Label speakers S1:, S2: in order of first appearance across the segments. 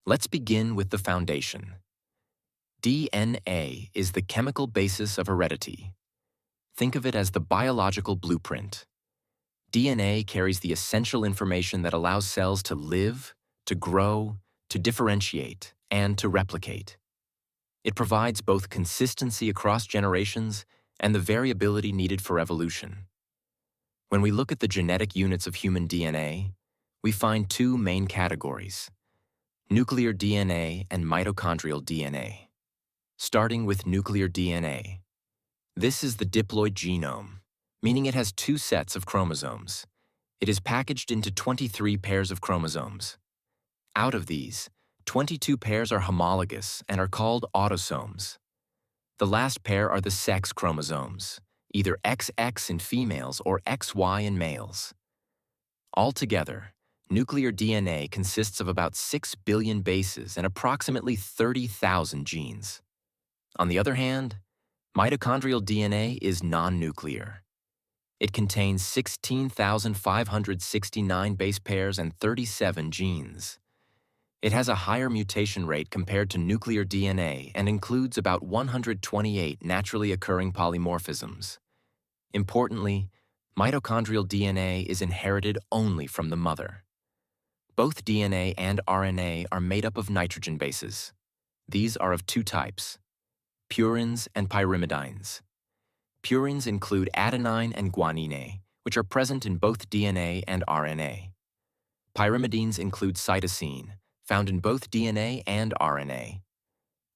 S1: Let's begin with the foundation. DNA is the chemical basis of heredity. Think of it as the biological blueprint. DNA carries the essential information that allows cells to live, to grow, to differentiate, and to replicate. It provides both consistency across generations and the variability needed for evolution. When we look at the genetic units of human DNA, we find two main categories: nuclear DNA and mitochondrial DNA. Starting with nuclear DNA. This is the diploid genome, meaning it has two sets of chromosomes. It is packaged into 23 pairs of chromosomes. Out of these, 22 pairs are homologous and are called autosomes. The last pair are the sex chromosomes, either XX in females or XY in males. Altogether, nuclear DNA consists of about 6 billion bases and approximately 30,000 genes. On the other hand, mitochondrial DNA is non-nuclear. It contains 16,569 base pairs and 37 genes. It has a higher mutation rate compared to nuclear DNA and includes about 128 naturally occurring polymorphisms. Importantly, mitochondrial DNA is inherited only from the mother. Both DNA and RNA are made up of nitrogen bases. These are of two types: purines and pyrimidines. Purines include adenine and guanine, which are present in both DNA and RNA. Pyrimidines include cytosine, found in both DNA and RNA,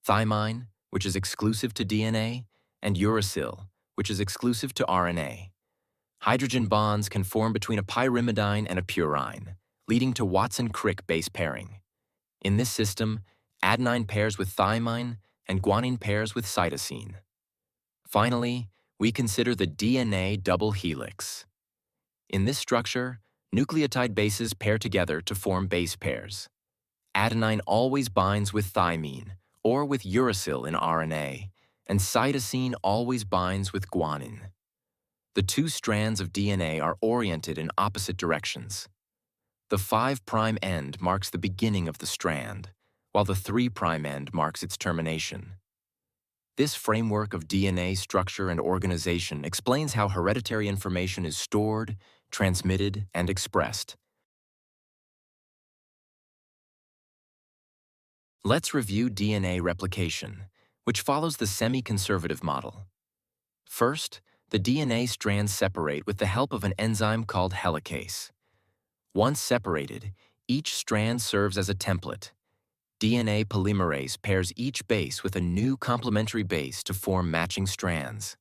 S1: thymine, which is exclusive to DNA, and uracil, which is exclusive to RNA. Hydrogen bonds can form between a pyrimidine and a purine, leading to Watson-Crick base pairing. In this system, adenine pairs with thymine and guanine pairs with cytosine. Finally, we consider the DNA double helix. In this structure, nucleotide bases pair together to form base pairs. Adenine always binds with thymine, or with uracil in RNA, and cytosine always binds with guanine. The two strands of DNA are oriented in opposite directions. The 5' end marks the beginning of the strand, while the 3' end marks its termination. This framework of DNA structure and organization explains how hereditary information is stored, transmitted, and expressed. Let's review DNA replication, which follows the semi-conservative model. First, the DNA strands separate with the help of an enzyme called Helicase. Once separated, each strand serves as a template. DNA polymerase pairs each base with a new complementary base to form matching strands.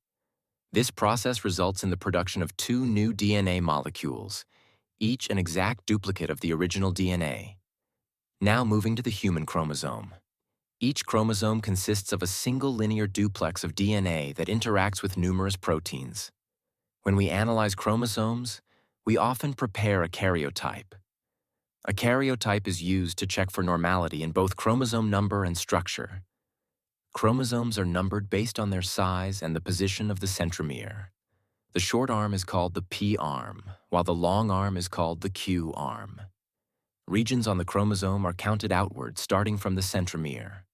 S1: This process results in the production of two new DNA molecules, each an exact duplicate of the original DNA. Now moving to the human chromosome. Each chromosome consists of a single linear duplex of DNA that interacts with numerous proteins. When we analyze chromosomes, we often prepare a karyotype. A karyotype is used to check for normality in both chromosome number and structure. Chromosomes are numbered based on their size and the position of the centromere. The short arm is called the P arm, while the long arm is called the Q arm. Regions on the chromosome are counted outward starting from the centromere.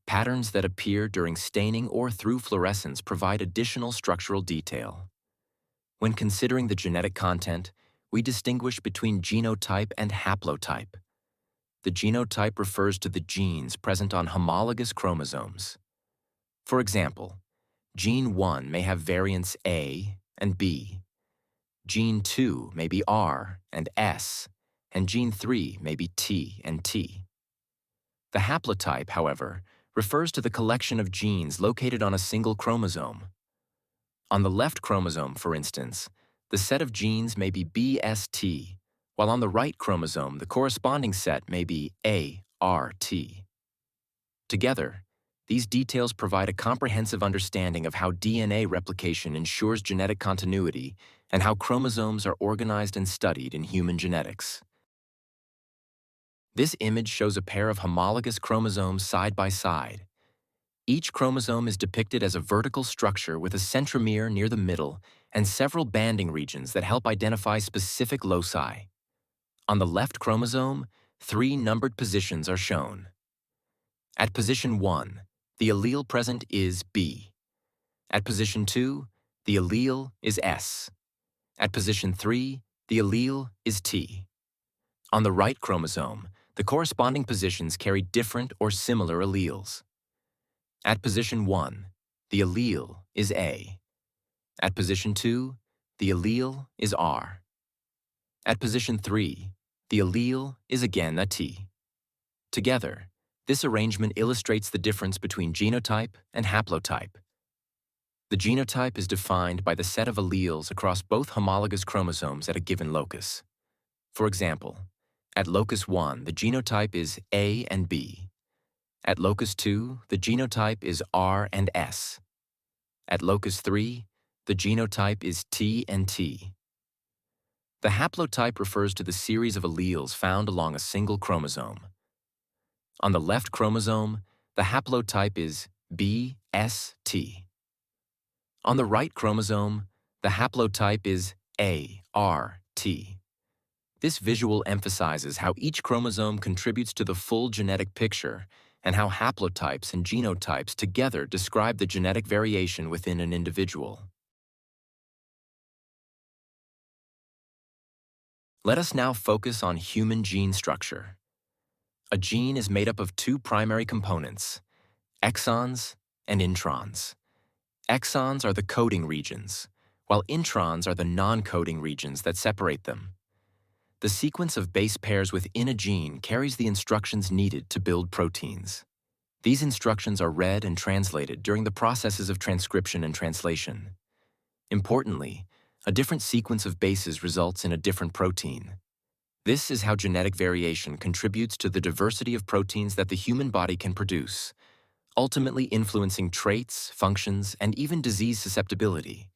S1: Patterns that appear during staining or through fluorescence provide additional structural detail. When considering the genetic content, we distinguish between genotype and haplotype. The genotype refers to the genes present on homologous chromosomes. For example, gene 1 may have variants A and B. Gene 2 may be R and S, and gene 3 may be T and T. The haplotype, however, refers to the collection of genes located on a single chromosome. On the left chromosome, for instance, the set of genes may be BST, while on the right chromosome, the corresponding set may be ART. Together, these details provide a comprehensive understanding of how DNA replication ensures genetic continuity and how chromosomes are organized and studied in human genetics. This image shows a pair of homologous chromosomes side by side. Each chromosome is depicted as a vertical structure with a centromere near the middle and several banding regions that help identify specific loci. On the left chromosome, 3 numbered positions are shown. At position 1, the allele present is B. At position 2, the allele is S. At position 3, the allele is T. On the right chromosome, the corresponding positions carry different or similar alleles. At position 1, the allele is A. At position 2, the allele is R. At position 3, the allele is again a T. Together, this arrangement illustrates the difference between genotype and haplotype. The genotype is defined by the set of alleles across both homologous chromosomes at a given locus. For example, at locus 1, the genotype is A and B. At locus 2, the genotype is R and S. At locus 3, the genotype is T and T. The haplotype refers to the series of alleles found along a single chromosome. On the left chromosome, the haplotype is BST. On the right chromosome, the haplotype is ART. This visual emphasizes how each chromosome contributes to the full genetic picture and how haplotypes and genotypes together describe the genetic variation within an individual. Let us now focus on human gene structure. A gene is made up of 2 primary components, exons and introns. Exons are the coding regions, while introns are the non-coding regions that separate them. The sequence of base pairs within a gene carries the instructions needed to build proteins. These instructions are read and translated during the processes of transcription and translation. Importantly, a different sequence of bases results in a different protein. This is how genetic variation contributes to the diversity of proteins that the human body can produce, ultimately influencing traits, functions, and even disease susceptibility.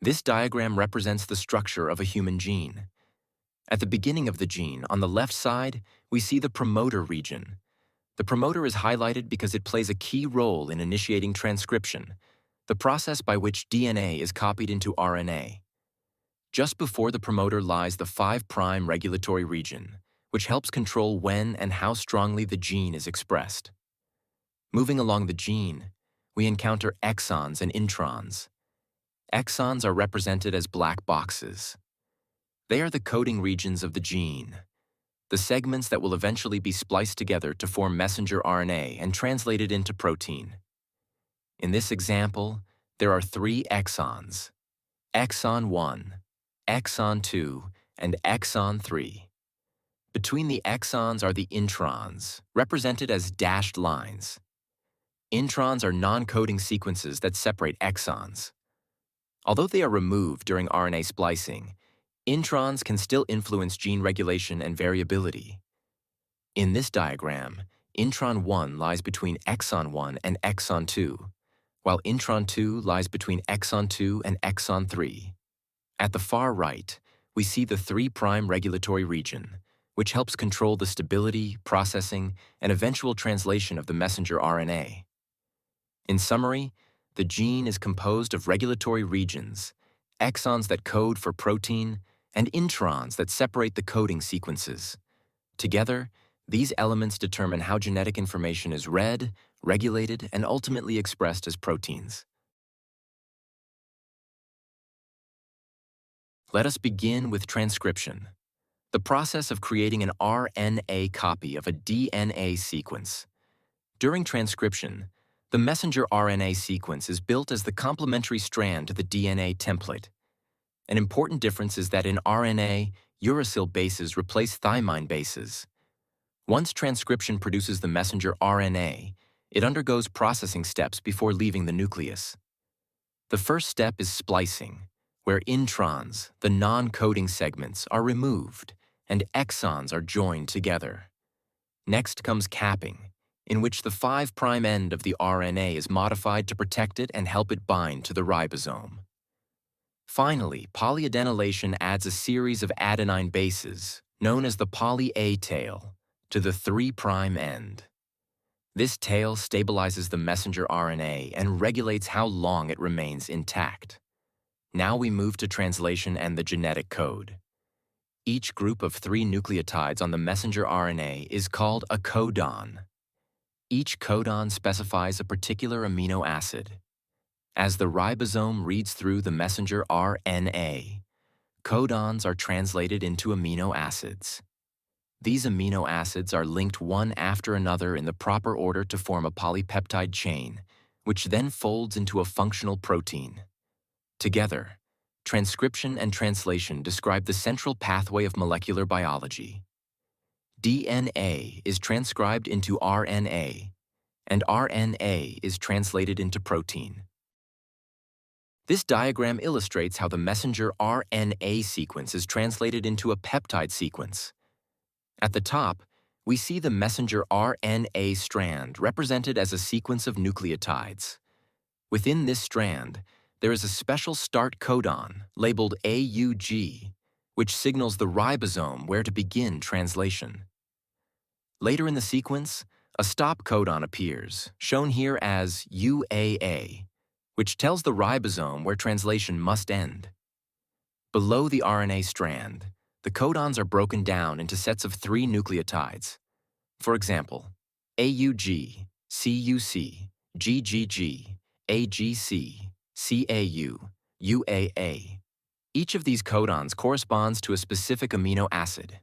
S1: This diagram represents the structure of a human gene. At the beginning of the gene, on the left side, we see the promoter region. The promoter is highlighted because it plays a key role in initiating transcription, the process by which DNA is copied into RNA. Just before the promoter lies the 5' regulatory region, which helps control when and how strongly the gene is expressed. Moving along the gene, we encounter exons and introns. Exons are represented as black boxes. They are the coding regions of the gene, the segments that will eventually be spliced together to form messenger RNA and translated into protein. In this example, there are 3 exons: exon 1, exon 2, and exon 3. Between the exons are the introns, represented as dashed lines. Introns are non-coding sequences that separate exons. Although they are removed during RNA splicing, introns can still influence gene regulation and variability. In this diagram, intron 1 lies between exon 1 and exon 2, while intron 2 lies between exon 2 and exon 3. At the far right, we see the 3' regulatory region, which helps control the stability, processing, and eventual translation of the messenger RNA. In summary, the gene is composed of regulatory regions, exons that code for protein, and introns that separate the coding sequences. Together, these elements determine how genetic information is read, regulated, and ultimately expressed as proteins. Let us begin with transcription, the process of creating an RNA copy of a DNA sequence. During transcription, the messenger RNA sequence is built as the complementary strand to the DNA template. An important difference is that in RNA, uracil bases replace thymine bases. Once transcription produces the messenger RNA, it undergoes processing steps before leaving the nucleus. The first step is splicing, where introns, the non-coding segments, are removed and exons are joined together. Next comes capping, in which the 5' end of the RNA is modified to protect it and help it bind to the ribosome. Finally, polyadenylation adds a series of adenine bases, known as the poly-A tail, to the 3' end. This tail stabilizes the messenger RNA and regulates how long it remains intact. Now we move to translation and the genetic code. Each group of 3 nucleotides on the messenger RNA is called a codon. Each codon specifies a particular amino acid. As the ribosome reads through the messenger RNA, codons are translated into amino acids. These amino acids are linked one after another in the proper order to form a polypeptide chain, which then folds into a functional protein. Together, transcription and translation describe the central pathway of molecular biology. DNA is transcribed into RNA, and RNA is translated into protein. This diagram illustrates how the messenger RNA sequence is translated into a peptide sequence. At the top, we see the messenger RNA strand represented as a sequence of nucleotides. Within this strand, there is a special start codon labeled AUG, which signals the ribosome where to begin translation. Later in the sequence, a stop codon appears, shown here as UAA, which tells the ribosome where translation must end. Below the RNA strand, the codons are broken down into sets of 3 nucleotides. For example, AUG, CUC, GGG, AGC, CAU, UAA. Each of these codons corresponds to a specific amino acid.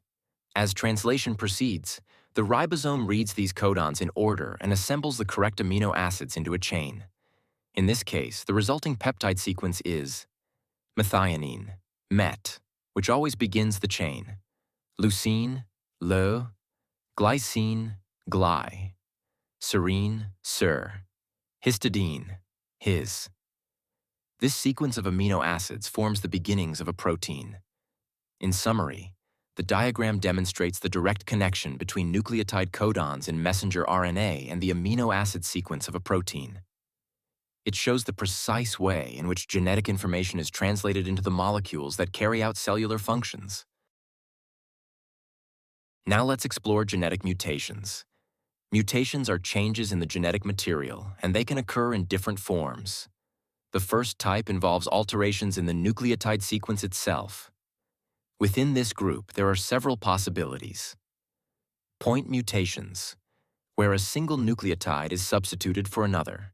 S1: As translation proceeds, the ribosome reads these codons in order and assembles the correct amino acids into a chain. In this case, the resulting peptide sequence is methionine, MET, which always begins the chain, leucine, LE, glycine, GLY, serine, SER, histidine, HIS. This sequence of amino acids forms the beginnings of a protein. In summary, the diagram demonstrates the direct connection between nucleotide codons in messenger RNA and the amino acid sequence of a protein. It shows the precise way in which genetic information is translated into the molecules that carry out cellular functions. Now let's explore genetic mutations. Mutations are changes in the genetic material, and they can occur in different forms. The first type involves alterations in the nucleotide sequence itself. Within this group, there are several possibilities. Point mutations, where a single nucleotide is substituted for another.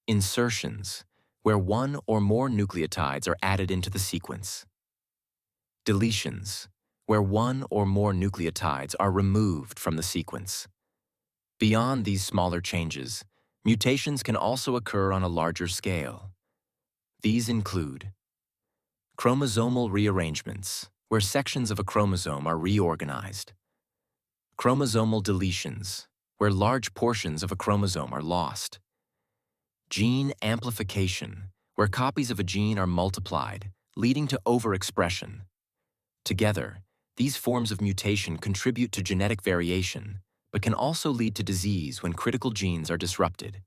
S1: Insertions, where one or more nucleotides are added into the sequence. Deletions, where one or more nucleotides are removed from the sequence. Beyond these smaller changes, mutations can also occur on a larger scale. These include chromosomal rearrangements, where sections of a chromosome are reorganized. Chromosomal deletions, where large portions of a chromosome are lost. Gene amplification, where copies of a gene are multiplied, leading to overexpression. Together, these forms of mutation contribute to genetic variation, but can also lead to disease when critical genes are disrupted.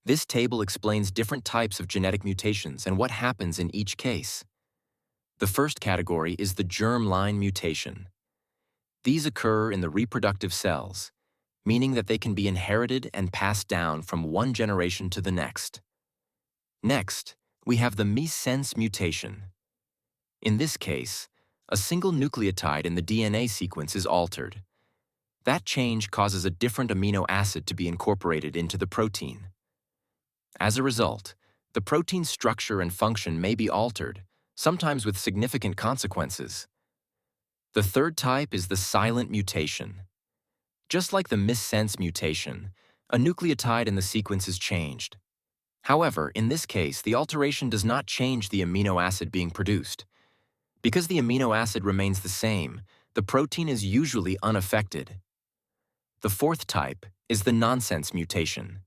S1: This table explains different types of genetic mutations and what happens in each case. The first category is the germline mutation. These occur in the reproductive cells, meaning that they can be inherited and passed down from one generation to the next. Next, we have the missense mutation. In this case, a single nucleotide in the DNA sequence is altered. That change causes a different amino acid to be incorporated into the protein. As a result, the protein's structure and function may be altered, sometimes with significant consequences. The third type is the silent mutation. Just like the missense mutation, a nucleotide in the sequence is changed. However, in this case, the alteration does not change the amino acid being produced. Because the amino acid remains the same, the protein is usually unaffected. The fourth type is the nonsense mutation.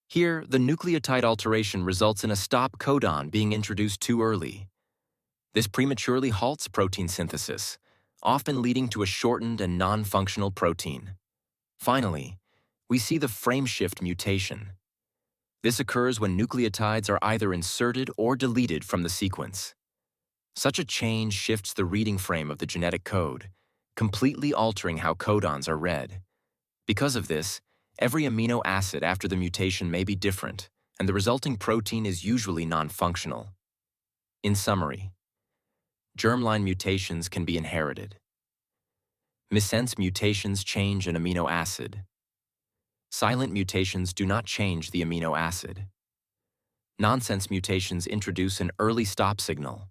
S1: Here, the nucleotide alteration results in a stop codon being introduced too early. This prematurely halts protein synthesis, often leading to a shortened and non-functional protein. Finally, we see the frameshift mutation. This occurs when nucleotides are either inserted or deleted from the sequence. Such a change shifts the reading frame of the genetic code, completely altering how codons are read. Because of this, every amino acid after the mutation may be different, and the resulting protein is usually non-functional. In summary, Germline mutations can be inherited. Missense mutations change an amino acid. Silent mutations do not change the amino acid. Nonsense mutations introduce an early stop signal.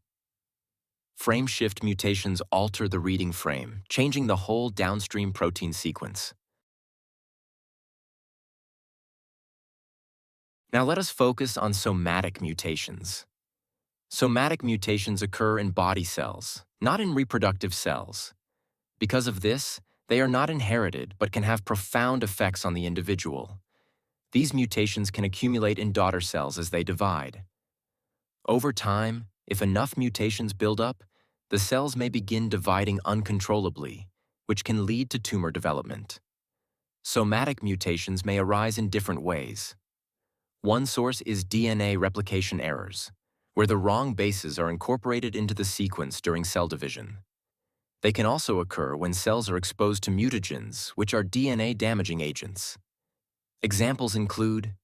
S1: Frame shift mutations alter the reading frame, changing the whole downstream protein sequence. Now let us focus on somatic mutations. Somatic mutations occur in body cells, not in reproductive cells. Because of this, they are not inherited but can have profound effects on the individual. These mutations can accumulate in daughter cells as they divide. Over time, if enough mutations build up, the cells may begin dividing uncontrollably, which can lead to tumor development. Somatic mutations may arise in different ways. One source is DNA replication errors, where the wrong bases are incorporated into the sequence during cell division. They can also occur when cells are exposed to mutagens, which are DNA-damaging agents. Examples include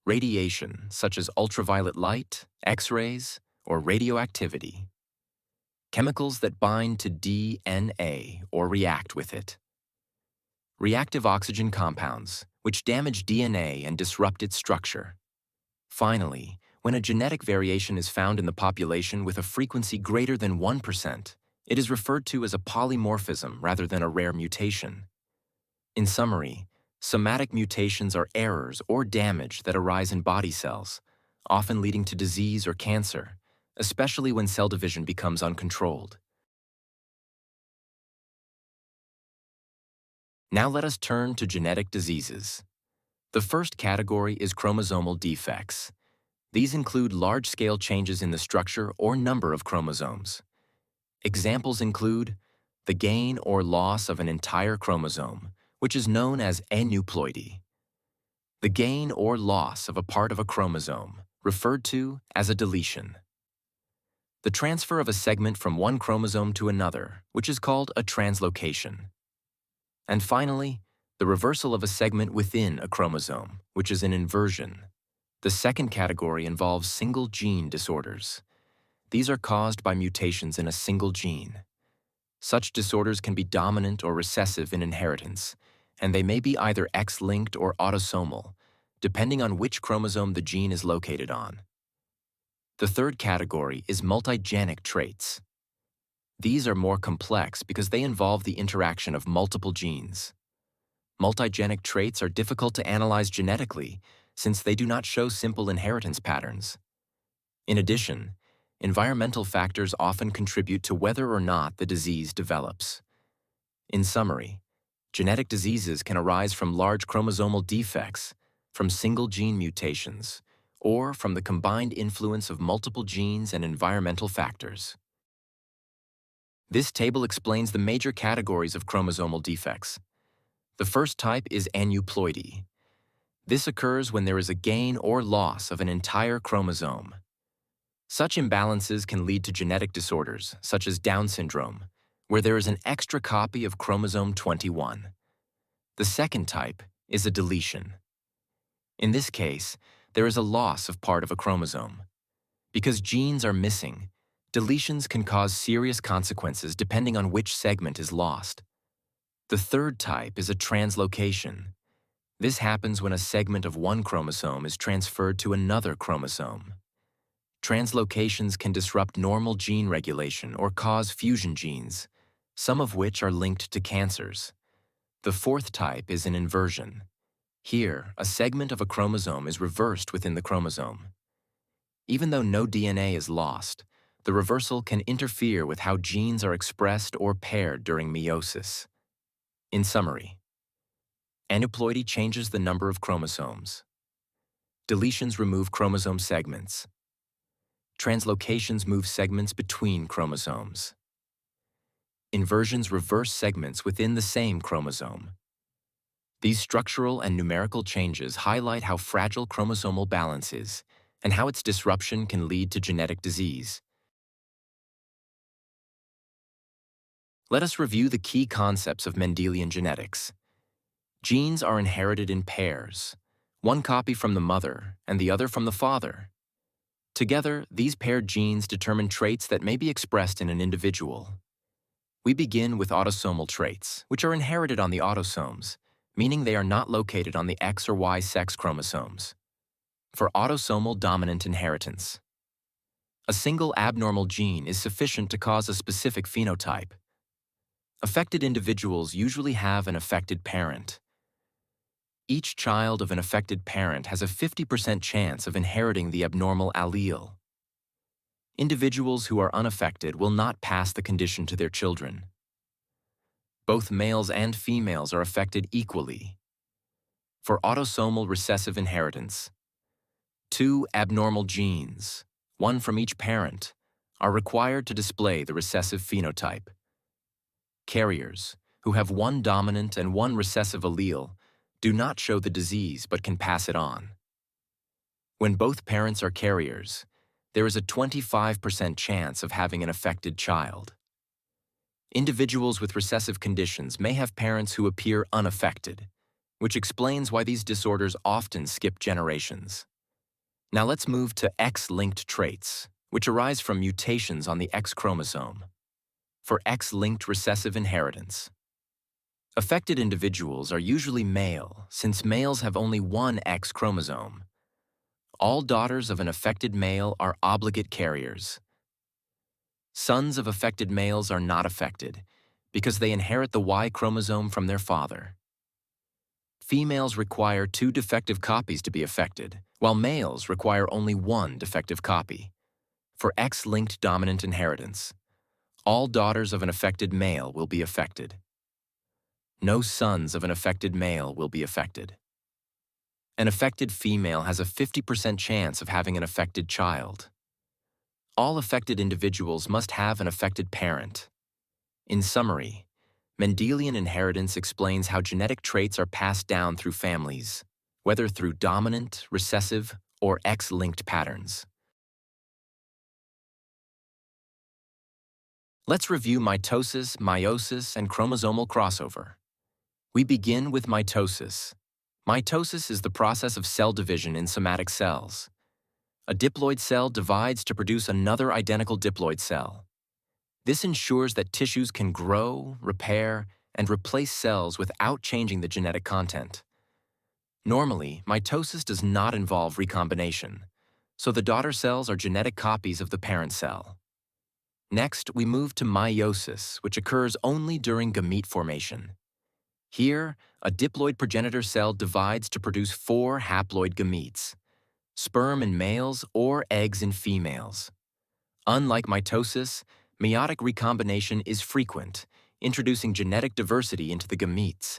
S1: radiation, such as ultraviolet light, X-rays, or radioactivity. Chemicals that bind to DNA or react with it. Reactive oxygen compounds, which damage DNA and disrupt its structure. Finally, when a genetic variation is found in the population with a frequency greater than 1%, it is referred to as a polymorphism rather than a rare mutation. In summary, somatic mutations are errors or damage that arise in body cells, often leading to disease or cancer, especially when cell division becomes uncontrolled. Now let us turn to genetic diseases. The first category is chromosomal defects. These include large-scale changes in the structure or number of chromosomes. Examples include the gain or loss of an entire chromosome, which is known as aneuploidy. The gain or loss of a part of a chromosome, referred to as a deletion. The transfer of a segment from one chromosome to another, which is called a translocation. And finally, the reversal of a segment within a chromosome, which is an inversion. The second category involves single gene disorders. These are caused by mutations in a single gene. Such disorders can be dominant or recessive in inheritance, and they may be either X-linked or autosomal, depending on which chromosome the gene is located on. The third category is multigenic traits. These are more complex because they involve the interaction of multiple genes. Multigenic traits are difficult to analyze genetically since they do not show simple inheritance patterns. In addition, environmental factors often contribute to whether or not the disease develops. In summary, genetic diseases can arise from large chromosomal defects, from single gene mutations, or from the combined influence of multiple genes and environmental factors. This table explains the major categories of chromosomal defects. The first type is aneuploidy. This occurs when there is a gain or loss of an entire chromosome. Such imbalances can lead to genetic disorders, such as Down syndrome, where there is an extra copy of chromosome 21. The second type is a deletion. In this case, there is a loss of part of a chromosome. Because genes are missing, deletions can cause serious consequences depending on which segment is lost. The third type is a translocation. This happens when a segment of one chromosome is transferred to another chromosome. Translocations can disrupt normal gene regulation or cause fusion genes, some of which are linked to cancers. The fourth type is an inversion. Here, a segment of a chromosome is reversed within the chromosome. Even though no DNA is lost, the reversal can interfere with how genes are expressed or paired during meiosis. In summary, aneuploidy changes the number of chromosomes. Deletions remove chromosome segments. Translocations move segments between chromosomes. Inversions reverse segments within the same chromosome. These structural and numerical changes highlight how fragile chromosomal balance is and how its disruption can lead to genetic disease. Let us review the key concepts of Mendelian genetics. Genes are inherited in pairs, one copy from the mother and the other from the father. Together, these paired genes determine traits that may be expressed in an individual. We begin with autosomal traits, which are inherited on the autosomes, meaning they are not located on the X or Y sex chromosomes. For autosomal dominant inheritance, a single abnormal gene is sufficient to cause a specific phenotype. Affected individuals usually have an affected parent. Each child of an affected parent has a 50% chance of inheriting the abnormal allele. Individuals who are unaffected will not pass the condition to their children. Both males and females are affected equally. For autosomal recessive inheritance, 2 abnormal genes, one from each parent, are required to display the recessive phenotype. Carriers, who have one dominant and one recessive allele, do not show the disease but can pass it on. When both parents are carriers, there is a 25% chance of having an affected child. Individuals with recessive conditions may have parents who appear unaffected, which explains why these disorders often skip generations. Now let's move to X-linked traits, which arise from mutations on the X chromosome. For X-linked recessive inheritance, affected individuals are usually male, since males have only one X chromosome. All daughters of an affected male are obligate carriers. Sons of affected males are not affected, because they inherit the Y chromosome from their father. Females require 2 defective copies to be affected, while males require only 1 defective copy. For X-linked dominant inheritance, all daughters of an affected male will be affected. No sons of an affected male will be affected. An affected female has a 50% chance of having an affected child. All affected individuals must have an affected parent. In summary, Mendelian inheritance explains how genetic traits are passed down through families, whether through dominant, recessive, or X-linked patterns. Let's review mitosis, meiosis, and chromosomal crossover. We begin with mitosis. Mitosis is the process of cell division in somatic cells. A diploid cell divides to produce another identical diploid cell. This ensures that tissues can grow, repair, and replace cells without changing the genetic content. Normally, mitosis does not involve recombination, so the daughter cells are genetic copies of the parent cell. Next, we move to meiosis, which occurs only during gamete formation. Here, a diploid progenitor cell divides to produce 4 haploid gametes, sperm in males or eggs in females. Unlike mitosis, meiotic recombination is frequent, introducing genetic diversity into the gametes.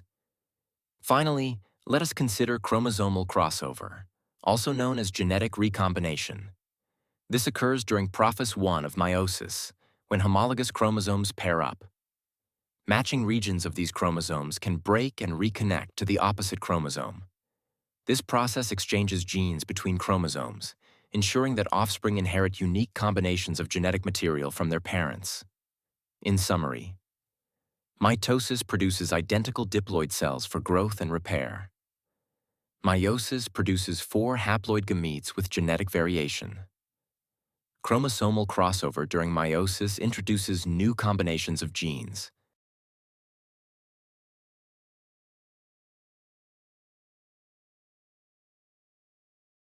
S1: Finally, let us consider chromosomal crossover, also known as genetic recombination. This occurs during prophase 1 of meiosis, when homologous chromosomes pair up. Matching regions of these chromosomes can break and reconnect to the opposite chromosome. This process exchanges genes between chromosomes, ensuring that offspring inherit unique combinations of genetic material from their parents. In summary, mitosis produces identical diploid cells for growth and repair. Meiosis produces 4 haploid gametes with genetic variation. Chromosomal crossover during meiosis introduces new combinations of genes,